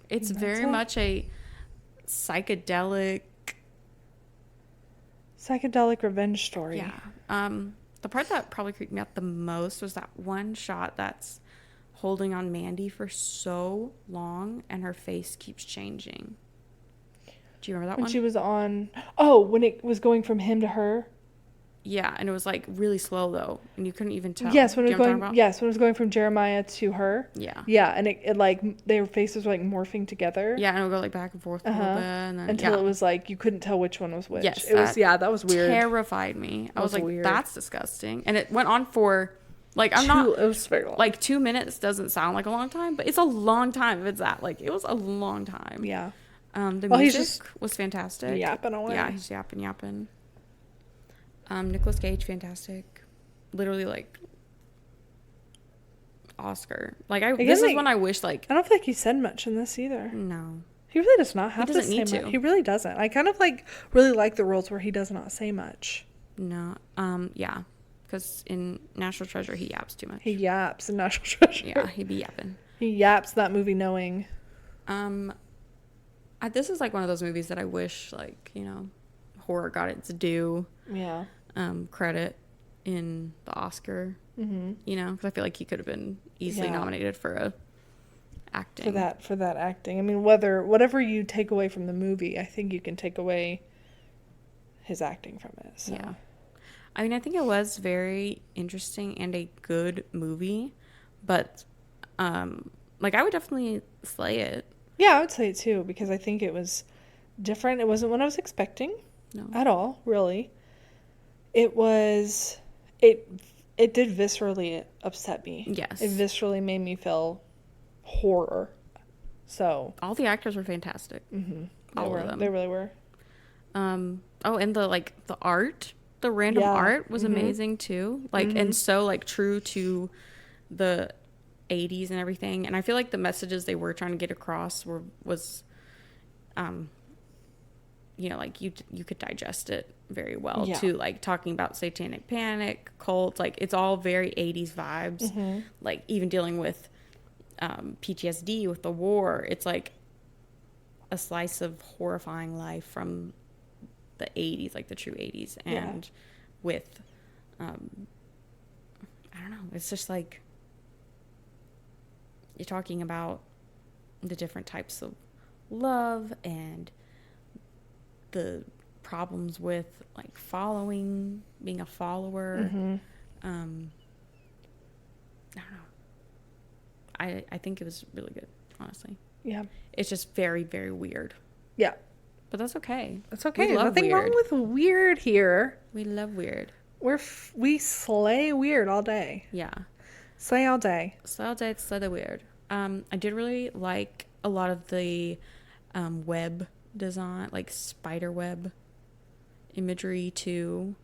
It's very much a psychedelic revenge story. Yeah. The part that probably creeped me out the most was that one shot that's holding on Mandy for so long, and her face keeps changing. Do you remember that one? When she was on... Oh, when it was going from him to her? Yeah, and it was like really slow though, and you couldn't even tell. When it was going from Jeremiah to her. Yeah. Yeah, and it like their faces were like morphing together. Yeah, and it would go like back and forth a little bit, and then until it was like you couldn't tell which one was which. Yes, that was weird. Terrified me. I was like, weird. That's disgusting, and it went on for like it was very long. Like 2 minutes doesn't sound like a long time, but it's a long time. If it's that, like it was a long time. Yeah. The music was fantastic. Yapping away. Yeah, he's yapping. Nichola Cage, fantastic. Literally, like, Oscar. Like, this is when I wish, like... I don't feel like he said much in this either. No. He really does not have to say much. He really doesn't. I kind of, like, really like the roles where he does not say much. No. Yeah. Because in National Treasure, he yaps too much. He yaps in National Treasure. Yeah, he be yapping. He yaps that movie knowing. This is, like, one of those movies that I wish, like, you know, horror got its due. Yeah. Credit in the Oscar, you know, because I feel like he could have been easily nominated for acting. For that acting. I mean, whatever you take away from the movie, I think you can take away his acting from it. So. Yeah. I mean, I think it was very interesting and a good movie, but like I would definitely slay it. Yeah, I would say it too, because I think it was different. It wasn't what I was expecting at all, really. It was, it did viscerally upset me. Yes. It viscerally made me feel horror. So. All the actors were fantastic. Mm-hmm. All of them. They really were. And the art, the random art was amazing too. Like, and so like true to the 80s and everything. And I feel like the messages they were trying to get across was you know, like you could digest it very well too, like talking about satanic panic, cults, like it's all very 80s vibes. Like even dealing with PTSD with the war, it's like a slice of horrifying life from the 80s, like the true 80s, and with I don't know, it's just like you're talking about the different types of love and the problems with like being a follower. I don't know, I think it was really good, honestly. Yeah, it's just very, very weird. Yeah, but that's okay. That's okay. There's nothing wrong with weird here. We love weird. We slay weird all day. Yeah, slay all day. Slay all day. Slay the weird. I did really like a lot of the web design, like spider web imagery too.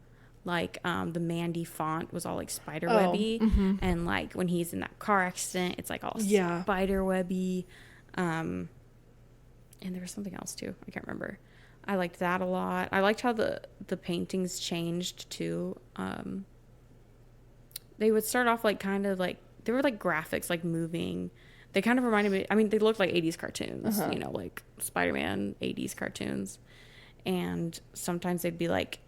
Like the Mandy font was all like spider webby, and like when he's in that car accident, it's like all spider webby. And there was something else too. I can't remember. I liked that a lot. I liked how the paintings changed too. They would start off like kind of like they were like graphics, like moving. They kind of reminded me. I mean, they looked like 80s cartoons, you know, like Spider-Man 80s cartoons. And sometimes they'd be like,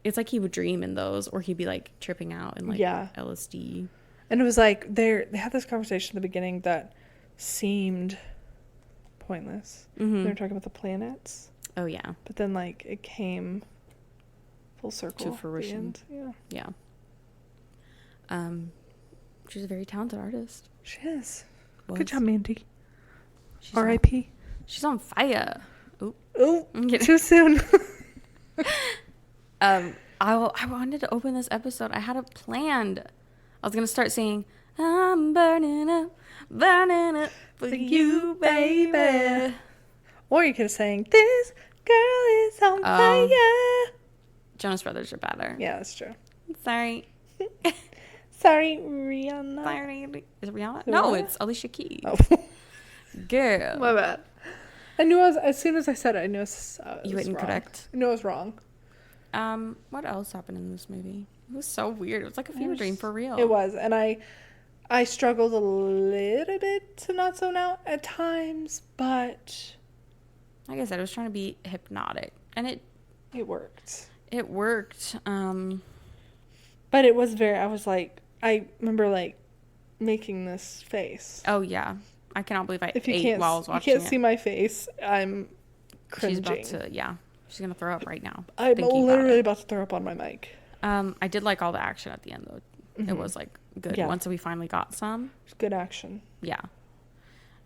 it's like he would dream in those, or he'd be like tripping out and like LSD. And it was like they had this conversation at the beginning that seemed pointless. They were talking about the planets. Oh yeah. But then like it came full circle to fruition. Yeah. She's a very talented artist. She is. Good job, Mandy. R.I.P. She's on fire. Oh, too soon. I wanted to open this episode. I had it planned. I was gonna start singing, "I'm burning up for you, baby." Or you could have sang, "This girl is on fire." Jonas Brothers are better. Yeah, that's true. Sorry. Sorry, Rihanna. Sorry. Is it Rihanna? No, it's Alicia Keys. Oh. Girl. My bad. I knew as soon as I said it, I knew it was you were incorrect. I knew it was wrong. What else happened in this movie? It was so weird. It was like a fever dream for real. It was, and I struggled a little bit to not zone out at times, but like I said, I was trying to be hypnotic, and it worked. It worked. But it was I was like, I remember like making this face. Oh yeah, I cannot believe I ate while I was watching it. You can't see my face. I'm cringing. She's about to, she's gonna throw up right now. I'm literally about to throw up on my mic. I did like all the action at the end though. It was like good once we finally got some. It's good action. Yeah.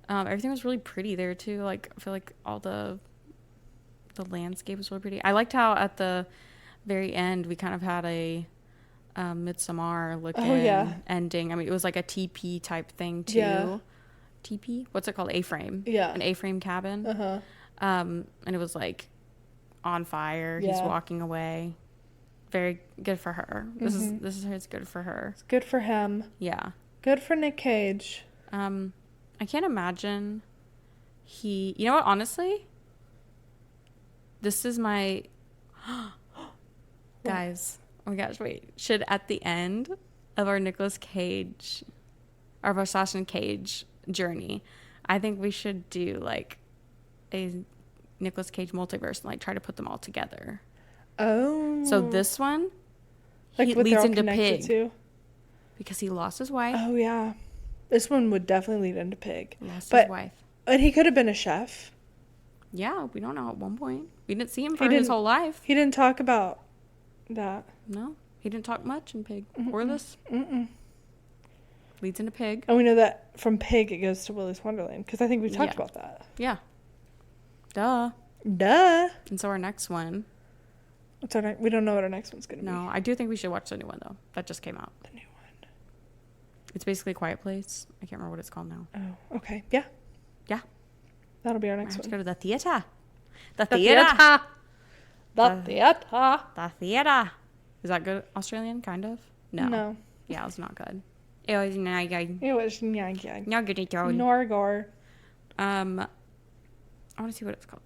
Everything was really pretty there too. Like I feel like all the landscape was really pretty. I liked how at the very end we kind of had a Midsommar looking ending. I mean, it was like a TP type thing too. Yeah. TP? What's it called? A-frame. Yeah. An A-frame cabin. And it was like on fire. Yeah. He's walking away. Very good for her. This is good for her. It's good for him. Yeah. Good for Nick Cage. I can't imagine you know what, honestly? This is my guys. Oh my gosh, wait. Should at the end of our Nicolas Cage or of our Slash and Cage journey, I think we should do like a Nicolas Cage multiverse and like try to put them all together. Oh. So this one like leads into Pig. To? Because he lost his wife. Oh yeah. This one would definitely lead into Pig. Lost his wife. But he could have been a chef. Yeah, we don't know at one point. We didn't see him for his whole life. He didn't talk about that. No, he didn't talk much in Pig. Or this. Leads into Pig. And we know that from Pig it goes to Willy's Wonderland, because I think we talked about that. Yeah. Duh. And so our next one. We don't know what our next one's going to be. No, I do think we should watch the new one, though. That just came out. The new one. It's basically Quiet Place. I can't remember what it's called now. Oh, okay. Yeah. Yeah. That'll be our next one. Let's go to the theater. The theater. The theater. Is that good Australian? Kind of? No. Yeah, it's not good. It was not good. Not good at all. Norgor. I want to see what it's called.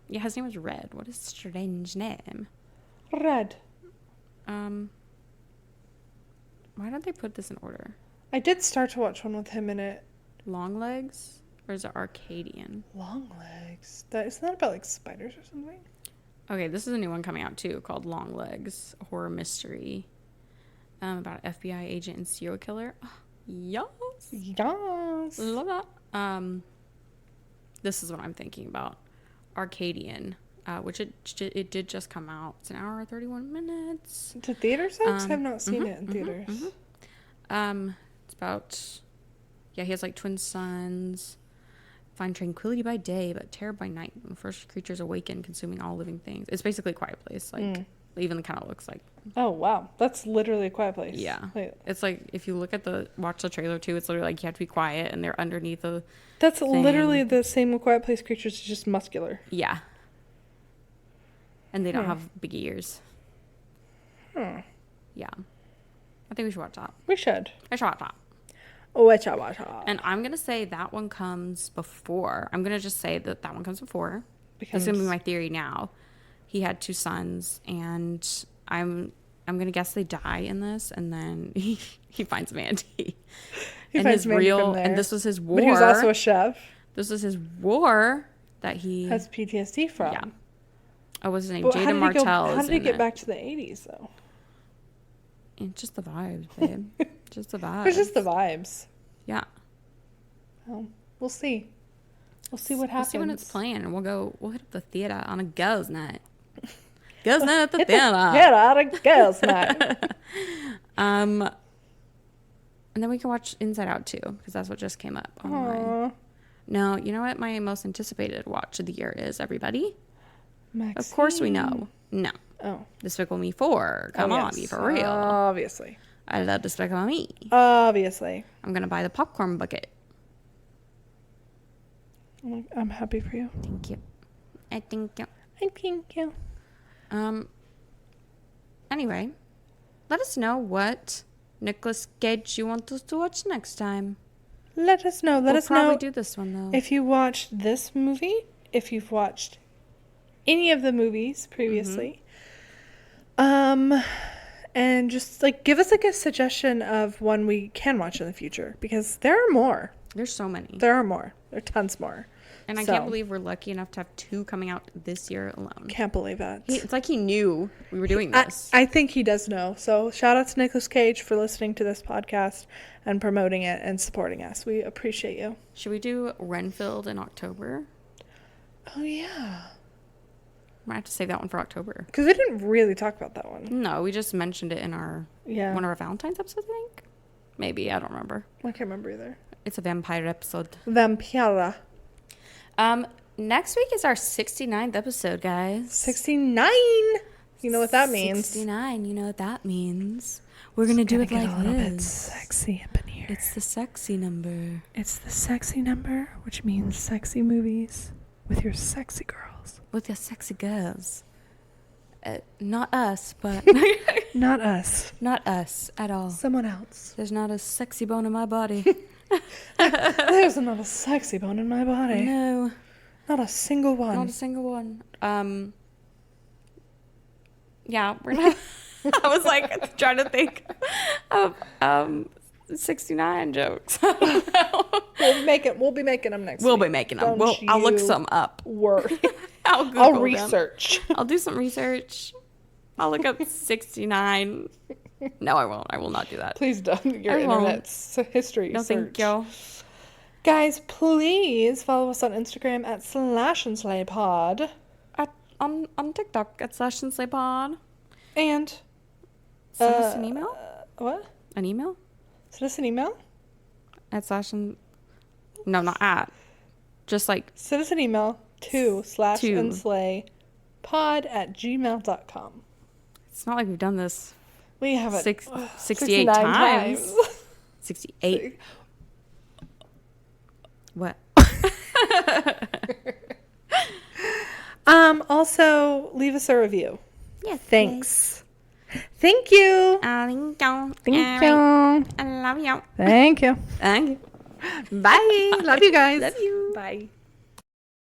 Yeah, his name was Red. What is strange name? Red. Why don't they put this in order? I did start to watch one with him in it. Long Legs? Or is it Arcadian? Long Legs. Isn't that about like spiders or something? Okay, this is a new one coming out too, called Long Legs, a horror mystery about an FBI agent and serial killer. Oh, yes. Love that. This is what I'm thinking about. Arcadian, which it did just come out. It's an hour and 31 minutes. To theaters? I have not seen it in theaters. It's about, he has like twin sons. Find tranquility by day, but terror by night. When first creatures awaken, consuming all living things. It's basically a Quiet Place. Like, even kind of looks like. Oh, wow. That's literally a Quiet Place. Yeah. It's like, if you look at watch the trailer too, it's literally like you have to be quiet and they're underneath a That's thing. Literally the same with Quiet Place creatures, it's just muscular. Yeah. And they don't have big ears. Yeah. I think we should watch that. We should. I should watch that. And I'm going to say that one comes before. I'm going to just say that one comes before. This is going to be my theory now. He had two sons, and I'm going to guess they die in this, and then he finds Mandy. He finds Mandy real, from there. and this was his war. But he was also a chef. This was his war that he has PTSD from. Yeah. Oh, what's his name? Jada Martell. How did he get back to the 80s, though? It's just the vibes, babe. Just the vibes. It's just the vibes. Yeah. Well, we'll see. We'll see what happens. We'll see when it's playing, and we'll hit up the theater on a girls' night. Girls' night at the theater. Theater on a girls' night. And then we can watch Inside Out too, because that's what just came up online. Aww. No, you know what my most anticipated watch of the year is, everybody? Maxine. Of course we know. No. Oh. Despicable Me 4. Come on, be for real. Obviously. I love Despicable Me. Obviously. I'm going to buy the popcorn bucket. I'm happy for you. Thank you. Thank you. Anyway, let us know what Nicholas Cage you want us to watch next time. Let us know. We'll probably do this one, though. If you watched this movie, if you've watched any of the movies previously, and just like give us like a suggestion of one we can watch in the future, because there are more. There's so many. There are more. There are tons more. And I can't believe we're lucky enough to have 2 coming out this year alone. Can't believe that. It's like he knew we were doing this. I think he does know. So shout out to Nicholas Cage for listening to this podcast and promoting it and supporting us. We appreciate you. Should we do Renfield in October? Oh, yeah. Might have to save that one for October. Because we didn't really talk about that one. No, we just mentioned it in one of our Valentine's episodes, I think. Maybe, I don't remember. I can't remember either. It's a vampire episode. Vampira. Next week is our 69th episode, guys. 69. You know what that means. 69. You know what that means. We're going to do it like a little bit this. Sexy up in here. It's the sexy number. It's the sexy number, which means sexy movies with your sexy girls. With your sexy girls. Not us, but... Not us. Not us at all. Someone else. There's not a sexy bone in my body. There's not a sexy bone in my body. No. Not a single one. Not a single one. Yeah, we're not... I was like trying to think of 69 jokes. We'll be making them next week. We'll be making them. I'll look some up. Worry. I'll research. I'll do some research. I'll look up 69. No, I won't. I will not do that. Please don't. Your internet's history. No, thank you. Guys, please follow us on Instagram at slashandslaypod. On TikTok at slashandslaypod. And send us an email. What? An email? Send us an email? At no, not at. Just like... Send us an email to slashandslaypod@gmail.com. It's not like we've done this. We haven't. 68 times. 68. What? Also, leave us a review. Yeah. Thanks. Thank you. Thank you. Thank you. I love you. Thank you. Thank you. Bye. Love you guys. Love you. Bye.